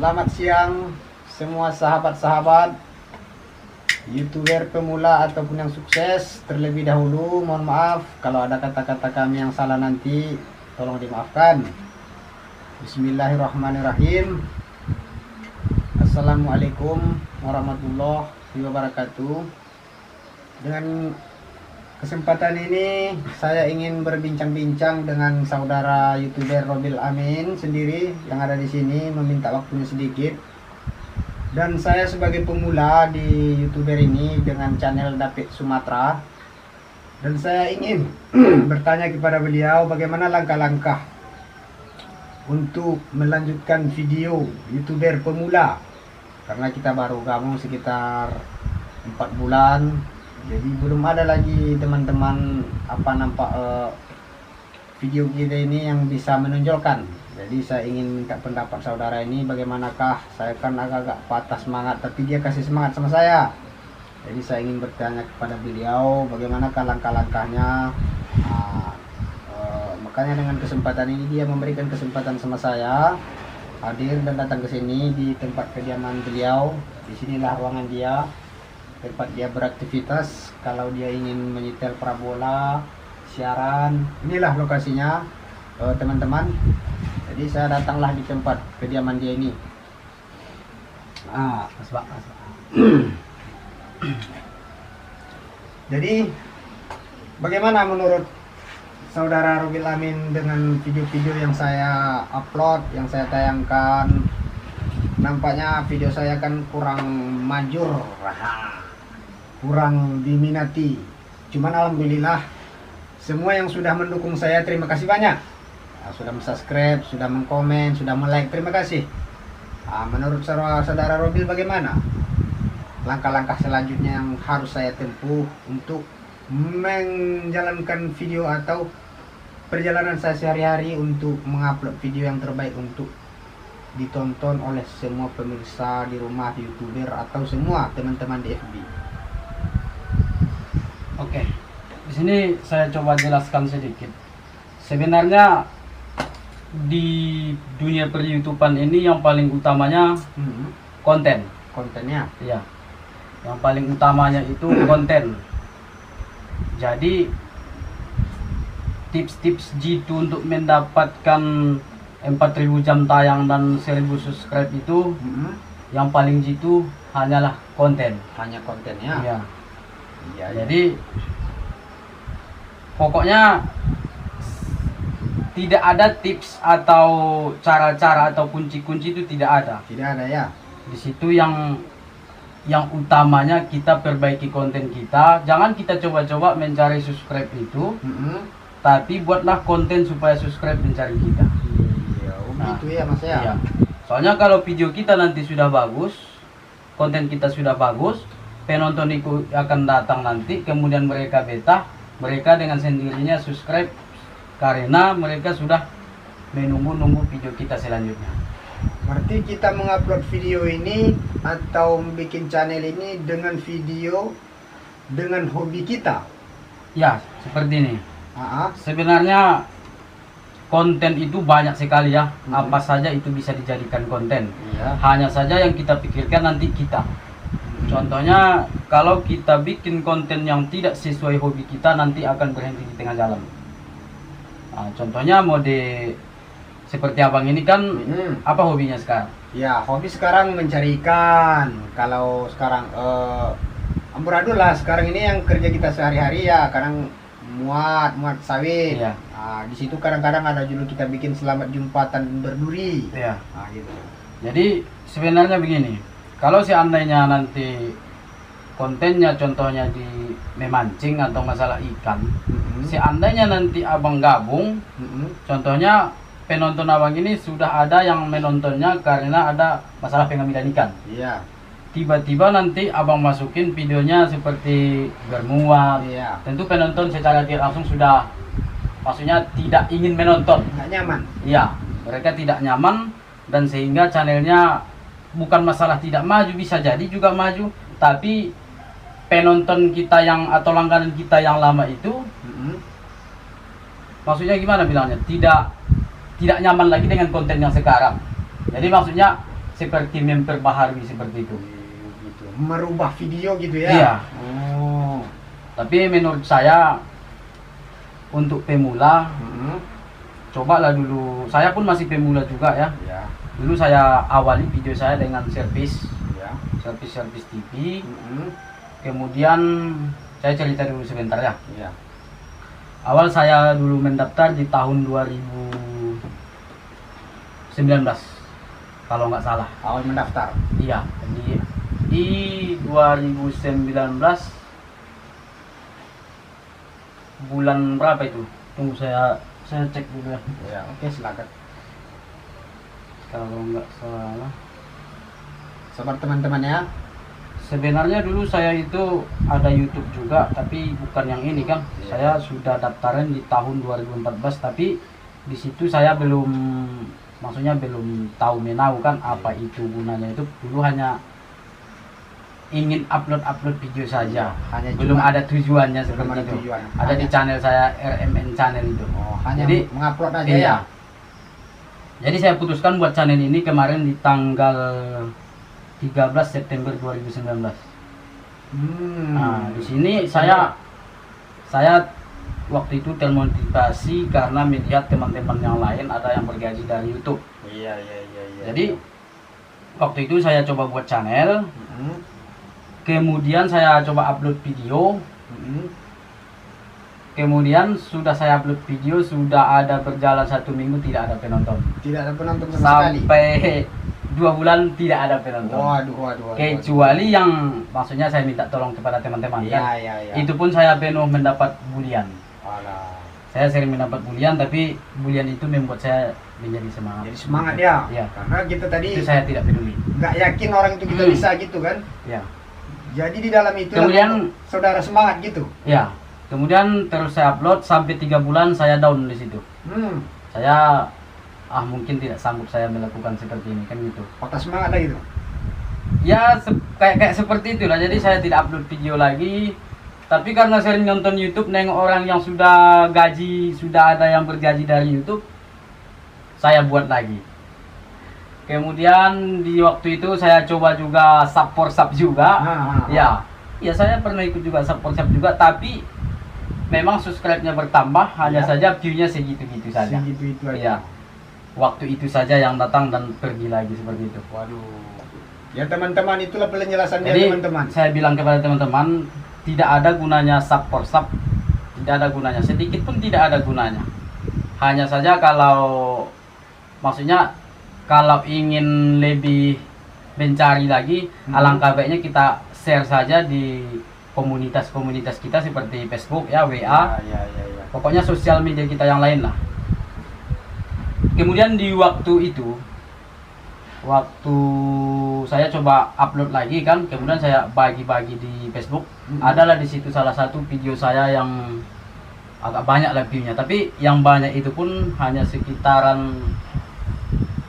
Selamat siang semua sahabat-sahabat YouTuber pemula ataupun yang sukses. Terlebih dahulu mohon maaf kalau ada kata-kata kami yang salah nanti, tolong dimaafkan. Bismillahirrahmanirrahim. Assalamualaikum warahmatullahi wabarakatuh. Dengan kesempatan ini saya ingin berbincang-bincang dengan saudara YouTuber Robil Amin sendiri yang ada di sini, meminta waktunya sedikit. Dan saya sebagai pemula di YouTuber ini dengan channel David Sumatera, dan saya ingin bertanya kepada beliau bagaimana langkah-langkah untuk melanjutkan video YouTuber pemula, karena kita baru gabung sekitar 4 bulan. Jadi belum ada lagi teman-teman video kita ini yang bisa menonjolkan. Jadi saya ingin minta pendapat saudara ini bagaimanakah. Saya kan agak-agak patah semangat, tapi dia kasih semangat sama saya. Jadi saya ingin bertanya kepada beliau bagaimanakah langkah-langkahnya. Makanya dengan kesempatan ini dia memberikan kesempatan sama saya hadir dan datang ke sini di tempat kediaman beliau. Disinilah ruangan dia, tempat dia beraktivitas. Kalau dia ingin menyetel parabola, siaran, inilah lokasinya teman-teman. Jadi saya datanglah di tempat kediaman dia ini. Jadi bagaimana menurut saudara Robil Amin dengan video-video yang saya upload, yang saya tayangkan? Nampaknya video saya kan kurang manjur, kurang diminati. Cuman alhamdulillah semua yang sudah mendukung saya, terima kasih banyak. Sudah subscribe, sudah mengkomen, sudah like, terima kasih. Menurut saudara Robil bagaimana langkah-langkah selanjutnya yang harus saya tempuh untuk menjalankan video atau perjalanan saya sehari-hari untuk mengupload video yang terbaik untuk ditonton oleh semua pemirsa di rumah, di YouTuber atau semua teman-teman di FB. Oke, di sini saya coba jelaskan sedikit. Sebenarnya di dunia per-YouTubean ini yang paling utamanya Kontennya. Iya, yang paling utamanya itu konten. Jadi tips-tips jitu untuk mendapatkan 4.000 jam tayang dan 1.000 subscribe itu yang paling jitu hanyalah konten. Hanya kontennya. Iya. Iya. Jadi pokoknya tidak ada tips atau cara-cara atau kunci-kunci itu tidak ada. Tidak ada ya. Di situ yang utamanya kita perbaiki konten kita. Jangan kita coba-coba mencari subscribe itu, tapi buatlah konten supaya subscribe mencari kita. Iya, gitu ya Mas ya. Iya. Soalnya kalau video kita nanti sudah bagus, konten kita sudah bagus, penonton itu akan datang nanti, kemudian mereka betah, mereka dengan sendirinya subscribe karena mereka sudah menunggu video kita selanjutnya. Berarti kita mengupload video ini atau bikin channel ini dengan video dengan hobi kita. Ya, seperti ini. Ah, Sebenarnya konten itu banyak sekali ya. Apa saja itu bisa dijadikan konten. iya. Hanya saja yang kita pikirkan nanti kita. Contohnya kalau kita bikin konten yang tidak sesuai hobi kita, nanti akan berhenti di tengah jalan. Contohnya mode seperti abang ini kan, apa hobinya sekarang? Ya, hobi sekarang mencari ikan. Kalau sekarang amburadul lah sekarang ini yang kerja kita sehari-hari ya, kadang muat sawit. Iya. Di situ kadang-kadang ada juga kita bikin selamat jumpatan berduri. Iya. Gitu. Jadi sebenarnya begini, kalau seandainya nanti kontennya contohnya di memancing atau masalah ikan, seandainya nanti abang gabung, contohnya penonton abang ini sudah ada yang menontonnya karena ada masalah pengambilan ikan. Iya. Tiba-tiba nanti abang masukin videonya seperti bermuat, Iya. tentu penonton secara tidak langsung sudah, maksudnya tidak ingin menonton. Nggak nyaman. Iya, mereka tidak nyaman, dan sehingga channelnya bukan masalah tidak maju, bisa jadi juga maju, tapi penonton kita yang atau langganan kita yang lama itu, maksudnya gimana bilangnya, tidak nyaman lagi dengan konten yang sekarang. Jadi maksudnya seperti memperbaharui seperti itu. Gitu. Merubah video gitu ya? Iya. Oh. Tapi menurut saya untuk pemula, cobalah dulu. Saya pun masih pemula juga ya. Ya. Dulu saya awali video saya dengan servis Ya. servis TV. Kemudian saya cerita dulu sebentar ya. Ya. Awal saya dulu mendaftar di tahun 2019 kalau nggak salah. Awal mendaftar. Iya, di 2019 bulan berapa itu? Tunggu saya cek dulu ya. Ya, oke, silakan. Kalau nggak salah. Sabar teman-teman ya. Sebenarnya dulu saya itu ada YouTube juga, tapi bukan yang ini kan. Saya sudah daftaran di tahun 2014, tapi di situ saya belum, maksudnya belum tahu menau kan apa itu gunanya. Itu dulu hanya ingin upload video saja, Hanya belum cuma- ada tujuannya belum seperti ada itu. tujuan. Ada di Hanya- channel saya, RMN channel itu. Oh, hanya Jadi, mengupload aja Iya. ya. Jadi saya putuskan buat channel ini kemarin di tanggal 13 September 2019. Nah, di sini saya waktu itu termotivasi karena melihat teman-teman yang lain ada yang bergaji dari YouTube. Iya. Jadi waktu itu saya coba buat channel, kemudian saya coba upload video, kemudian sudah saya upload video, sudah ada berjalan 1 minggu tidak ada penonton. Tidak ada penonton sama sekali. Sampai 2 bulan tidak ada penonton. Waduh. Kecuali yang maksudnya saya minta tolong kepada teman-teman kan. Iya. Itu pun saya penuh mendapat bulian. Alah. Saya sering mendapat bulian, tapi bulian itu membuat saya menjadi semangat. Jadi semangat ya. Iya. Karena kita tadi Itu saya tidak peduli. nggak yakin orang itu kita bisa gitu kan. Ya. Jadi di dalam itu Kemudian- saudara semangat gitu. Ya. Kemudian terus saya upload sampai 3 bulan saya down di situ. Saya mungkin tidak sanggup saya melakukan seperti ini kan gitu. Patah semangat lah gitu. Ya kayak seperti itulah. Jadi saya tidak upload video lagi. Tapi karena sering nonton YouTube, nengok orang yang sudah ada yang bergaji dari YouTube, saya buat lagi. Kemudian di waktu itu saya coba juga sub juga. Ya saya pernah ikut juga sub juga, tapi memang subscribe-nya bertambah, hanya Ya. saja view-nya segitu-gitu saja. Segitu itu Iya. aja. Waktu itu saja yang datang dan pergi lagi seperti itu. Waduh. Ya teman-teman, itulah penjelasannya Jadi teman-teman. saya bilang kepada teman-teman, tidak ada gunanya sub, tidak ada gunanya, sedikit pun tidak ada gunanya. Hanya saja maksudnya kalau ingin lebih mencari lagi, alangkah baiknya kita share saja di komunitas-komunitas kita seperti Facebook ya, WA, Ya. pokoknya sosial media kita yang lain lah. Kemudian di waktu saya coba upload lagi kan, kemudian saya bagi-bagi di Facebook, adalah di situ salah satu video saya yang agak banyak lah view-nya, tapi yang banyak itu pun hanya sekitaran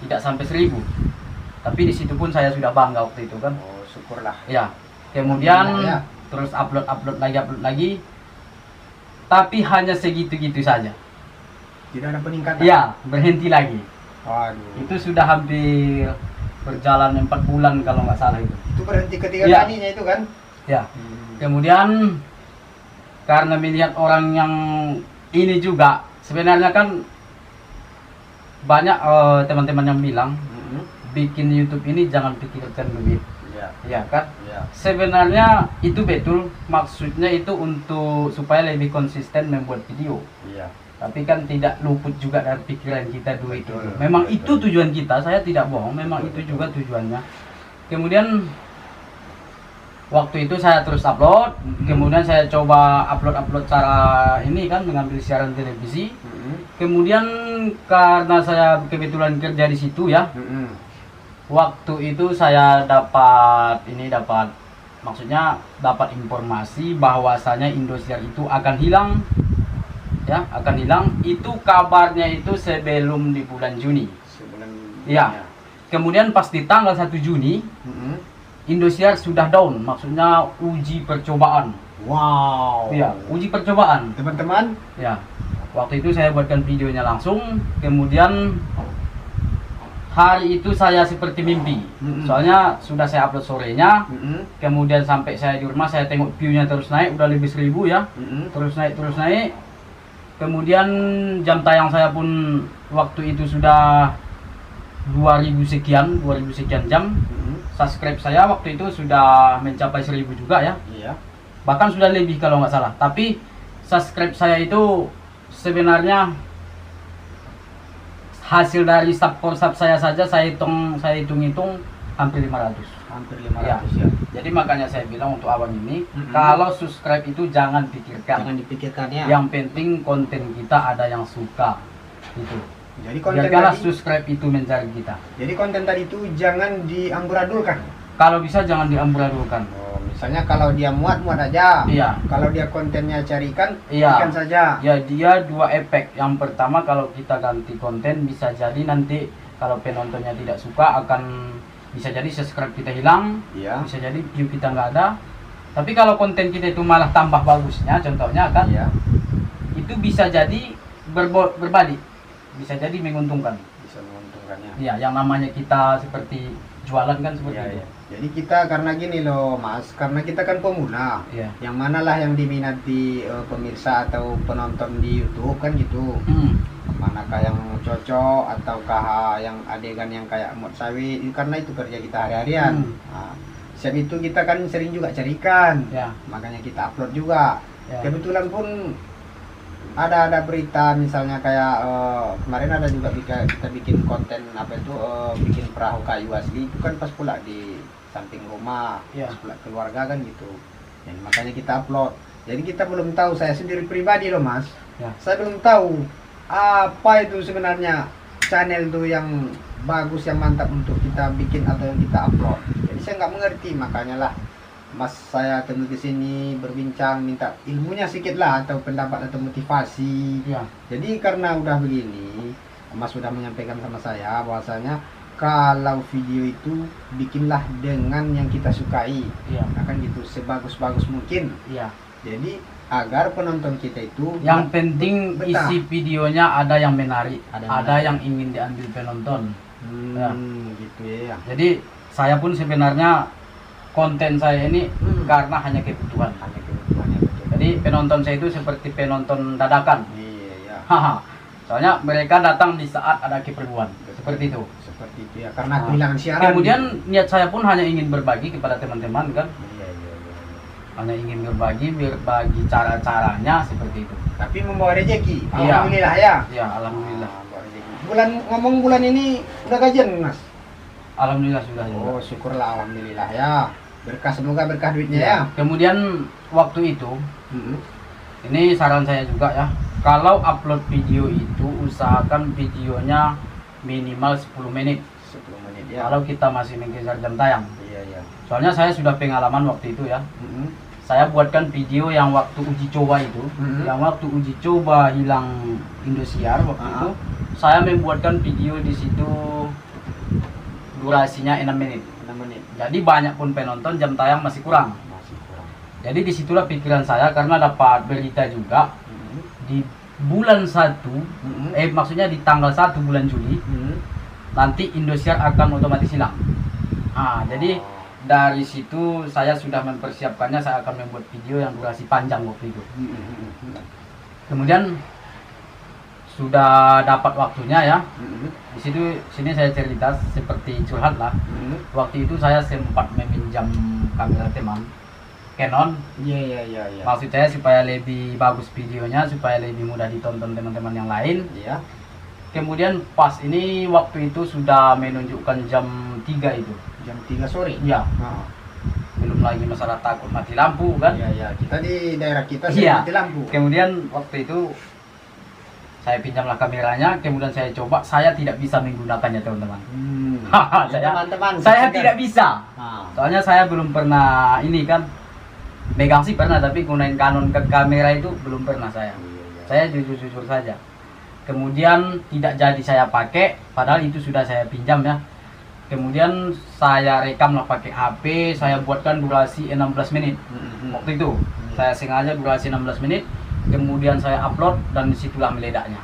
tidak sampai 1000. Tapi di situ pun saya sudah bangga waktu itu kan. Oh, syukurlah. Ya. Kemudian Ya. terus upload lagi. Tapi hanya segitu-gitu saja. Tidak ada peningkatan. Ya, berhenti lagi. Waduh. Itu sudah hampir berjalan 4 bulan kalau nggak salah itu. Itu berhenti ketiga Ya. kalinya itu kan? Ya. Kemudian karena melihat orang yang ini juga, sebenarnya kan banyak teman-teman yang bilang bikin YouTube ini jangan pikirkan duit. Iya. Ya kan? Iya. Sebenarnya itu betul, maksudnya itu untuk supaya lebih konsisten membuat video. Iya. Tapi kan tidak luput juga dari pikiran kita duit itu. Betul, Memang betul. itu tujuan kita, saya tidak bohong, memang Betul, itu juga tujuannya. Kemudian waktu itu saya terus upload, kemudian saya coba upload cara ini kan mengambil siaran televisi. Kemudian karena saya kebetulan kerja di situ ya, waktu itu saya dapat maksudnya dapat informasi bahwasanya Indosiar itu akan hilang. Ya, akan hilang. Itu kabarnya itu sebelum di bulan Juni. Iya. Kemudian pas di tanggal 1 Juni, Indosiar sudah down, maksudnya uji percobaan. Wow. Iya, uji percobaan. Teman-teman, Ya. Waktu itu saya buatkan videonya langsung, kemudian hari itu saya seperti mimpi. Soalnya sudah saya upload sorenya, kemudian sampai saya di rumah saya tengok view-nya terus naik, udah lebih 1000 ya. Terus naik. Kemudian jam tayang saya pun waktu itu sudah 2000 sekian jam. Subscribe saya waktu itu sudah mencapai 1000 juga ya. Iya. Bahkan sudah lebih kalau nggak salah. Tapi subscribe saya itu sebenarnya hasil dari sub saya saja saya hitung hampir 500. Hampir 500 ya. Jadi makanya saya bilang untuk abang ini, kalau subscribe itu jangan pikirkan. Jangan dipikirkan ya. Yang penting konten kita ada yang suka. Itu. Jadi konten Biarkanlah tadi, subscribe itu mencari kita. jadi konten tadi itu jangan diamburadulkan. Kalau bisa jangan diamburadulkan. Oh, misalnya kalau dia muat aja. Iya. Kalau dia kontennya cari ikan, Iya. ikan saja. Ya dia dua efek. Yang pertama kalau kita ganti konten bisa jadi nanti kalau penontonnya tidak suka akan bisa jadi subscribe kita hilang, Iya. bisa jadi view kita nggak ada. Tapi kalau konten kita itu malah tambah bagusnya, contohnya kan, Iya. itu bisa jadi berbalik, bisa jadi menguntungkan. Bisa menguntungkannya. Iya, yang namanya kita seperti jualan kan seperti Iya, itu. iya. Jadi kita karena gini loh Mas, karena kita kan pemula. Iya. Yang manalah yang diminati pemirsa atau penonton di YouTube kan gitu. Manakah yang cocok ataukah yang adegan yang kayak mut sawit, karena itu kerja kita hari-harian. Nah, siap itu kita kan sering juga carikan, Ya. makanya kita upload juga. Ya. Kebetulan pun ada berita misalnya kayak kemarin ada juga kita bikin konten apa itu bikin perahu kayu asli itu kan pas pula di samping rumah, Ya. pas pula keluarga kan gitu. Dan makanya kita upload. Jadi kita belum tahu, saya sendiri pribadi loh Mas, Ya. saya belum tahu apa itu sebenarnya channel tuh yang bagus, yang mantap untuk kita bikin atau yang kita upload. Jadi saya nggak mengerti, makanya lah Mas saya ketemu ke sini berbincang, minta ilmunya sedikit lah atau pendapat atau motivasi. Ya. Jadi karena udah begini, Mas sudah menyampaikan sama saya bahwasanya kalau video itu bikinlah dengan yang kita sukai. Iya. Nah, kan gitu sebagus-bagus mungkin. Iya. Jadi agar penonton kita itu Yang penting betah. isi videonya ada yang menarik, Ada ada yang yang ingin diambil penonton. Ya. Gitu ya. Jadi saya pun sebenarnya konten saya ini Hmm. karena hanya kebutuhan. Hanya kebutuhannya betul. Jadi penonton saya itu seperti penonton dadakan. Iya ya. Haha. Soalnya mereka datang di saat ada keperluan. Seperti itu. Seperti itu ya. Karena Nah, kehilangan siaran. Kemudian niat saya pun hanya ingin berbagi kepada teman-teman kan. Iya, iya, iya. Hanya ingin berbagi cara-caranya seperti itu. Tapi membawa rezeki. Iya. Alhamdulillah ya. Ya, alhamdulillah. Membawa rezeki. Bulan ini udah gajian Mas. Alhamdulillah sudah. Oh, syukurlah alhamdulillah ya. Berkah, semoga berkah duitnya ya. Kemudian waktu itu Mm-mm. ini saran saya juga ya. Kalau upload video itu usahakan videonya minimal 10 menit. 10 menit ya. Kalau kita masih mengejar jam tayang. Iya, iya. Soalnya saya sudah pengalaman waktu itu ya. Mm-mm. Saya buatkan video yang waktu uji coba itu, yang waktu uji coba hilang Indosiar waktu itu, saya membuatkan video di situ durasinya 6 menit. 6 menit. Jadi banyak pun penonton, jam tayang masih kurang. Masih kurang. Jadi disitulah pikiran saya karena dapat berita juga Mm-mm. di bulan 1, Mm-mm. maksudnya di tanggal 1 bulan Juli Mm-mm. nanti Indosiar akan otomatis hilang. Jadi dari situ saya sudah mempersiapkannya, saya akan membuat video yang durasi panjang waktu itu. Mm-mm. Kemudian sudah dapat waktunya ya. Mm-mm. Di sini saya cerita seperti curhat lah. Mm-mm. Waktu itu saya sempat meminjam kamera teman Canon. Iya, iya, iya, iya. Maksud saya supaya lebih bagus videonya, supaya lebih mudah ditonton teman-teman yang lain. Iya. Kemudian pas ini waktu itu sudah menunjukkan jam 3 itu. Jam 3 sore. Ya, Ah. belum lagi masalah takut mati lampu kan. Iya, iya. Kita di daerah kita Iya. mati lampu. Kemudian waktu itu saya pinjamlah kameranya, kemudian saya coba, saya tidak bisa menggunakannya teman-teman. Ya, saya teman-teman, saya saksikan. tidak bisa. Ah. Soalnya saya belum pernah ini kan, megang sih pernah, tapi gunain Canon ke kamera itu belum pernah saya. Iya, iya. Saya jujur-jujur saja. Kemudian tidak jadi saya pakai, padahal itu sudah saya pinjam ya. Kemudian saya rekam lah pakai HP, saya buatkan durasi 16 menit. Mm-mm. Waktu itu saya sengaja durasi 16 menit, kemudian saya upload dan disitulah meledaknya.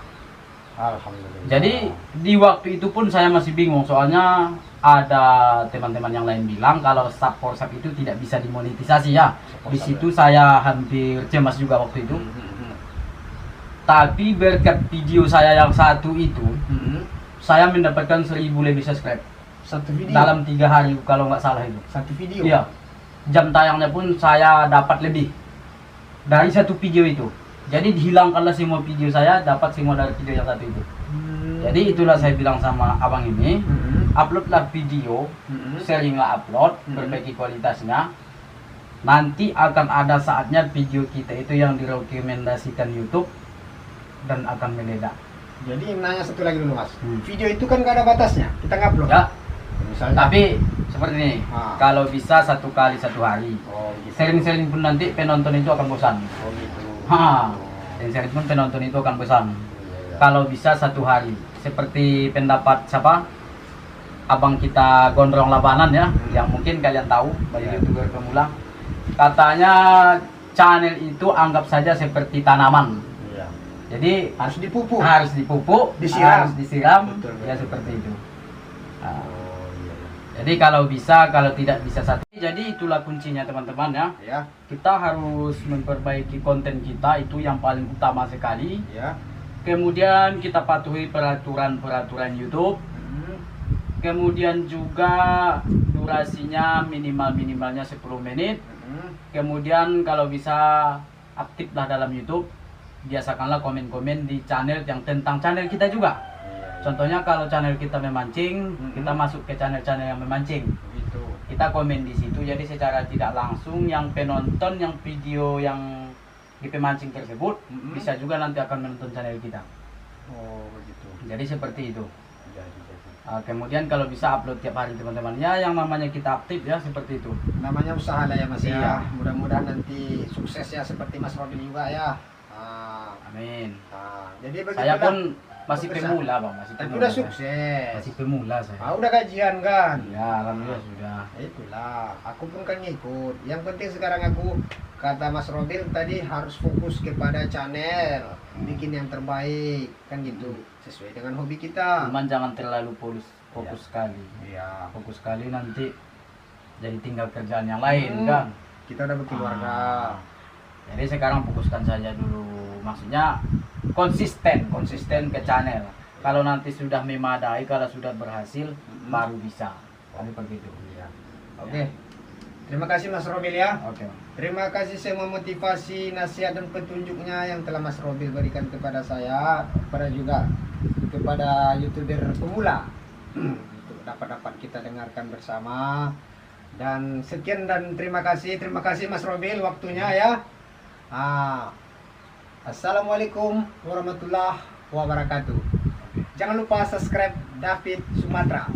Alhamdulillah. Jadi di waktu itu pun saya masih bingung, soalnya ada teman-teman yang lain bilang kalau Subforsap itu tidak bisa dimonetisasi ya. Di situ saya hampir cemas juga waktu itu. Tapi berkat video saya yang satu itu, saya mendapatkan 1000 lebih subscribe Satu video. dalam 3 hari kalau nggak salah itu. Satu video. Iya. Jam tayangnya pun saya dapat lebih dari satu video itu. Jadi dihilangkanlah semua video saya, dapat semua dari video yang satu itu. Jadi itulah saya bilang sama abang ini, uploadlah video, sharinglah upload, perbaiki kualitasnya. Nanti akan ada saatnya video kita itu yang direkomendasikan YouTube dan akan meledak. Jadi nanya satu lagi dulu mas, video itu kan gak ada batasnya, kita ngupload. Ya. Misalnya. Tapi seperti ini, kalau bisa 1 kali 1 hari. Oh, gitu. Sering-sering pun nanti penonton itu akan bosan. Oh gitu. Sering-sering pun penonton itu akan bosan. Iya. Kalau bisa 1 hari, seperti pendapat siapa? Abang kita Gondrong Labanan ya, yang mungkin kalian tahu bagi YouTuber pemula. Katanya channel itu anggap saja seperti tanaman. Iya. Jadi Harus dipupuk. disiram, harus disiram, Betul, ya betul. seperti itu. Nah, Oh iya. jadi kalau bisa, kalau tidak bisa satu. Jadi itulah kuncinya teman-teman ya. Ya. Kita harus memperbaiki konten kita, itu yang paling utama sekali. Ya. Kemudian kita patuhi peraturan-peraturan YouTube. Kemudian juga durasinya minimalnya 10 menit. Kemudian kalau bisa aktiflah dalam YouTube. Biasakanlah komen-komen di channel yang tentang channel kita juga. Contohnya kalau channel kita memancing, kita masuk ke channel-channel yang memancing. Gitu. Kita komen di situ, jadi secara tidak langsung yang penonton yang video yang di pemancing tersebut bisa juga nanti akan menonton channel kita. Oh begitu. Jadi seperti itu. Jadi. Kemudian kalau bisa upload tiap hari teman-teman ya, yang namanya kita aktif ya seperti itu. Namanya usaha lah ya mas Iya. ya. Mudah-mudahan nanti sukses ya seperti Mas Robin juga ya. Amin. Jadi begitu. Saya pun masih Besar. pemula bang, masih Tapi pemula. udah saya. sukses. Masih pemula saya. Udah gajian kan? Ya alhamdulillah sudah. Itulah, aku pun kan ngikut. Yang penting sekarang aku, kata Mas Robin tadi, harus fokus kepada channel, bikin yang terbaik, kan gitu, sesuai dengan hobi kita. Cuman jangan terlalu fokus sekali. Iya. Fokus sekali nanti jadi tinggal kerjaan yang lain kan. Kita udah berkeluarga. Jadi sekarang fokuskan saja dulu. Maksudnya konsisten ke channel. Kalau nanti sudah memadai, kalau sudah berhasil, baru bisa. Kali begitu. Iya. Oke. Terima kasih Mas Robil ya. Oke. Terima kasih semua motivasi, nasihat dan petunjuknya yang telah Mas Robil berikan kepada saya, kepada YouTuber pemula. Untuk dapat kita dengarkan bersama. Dan sekian dan terima kasih Mas Robil waktunya ya. Assalamualaikum warahmatullahi wabarakatuh. Jangan lupa subscribe David Sumatra.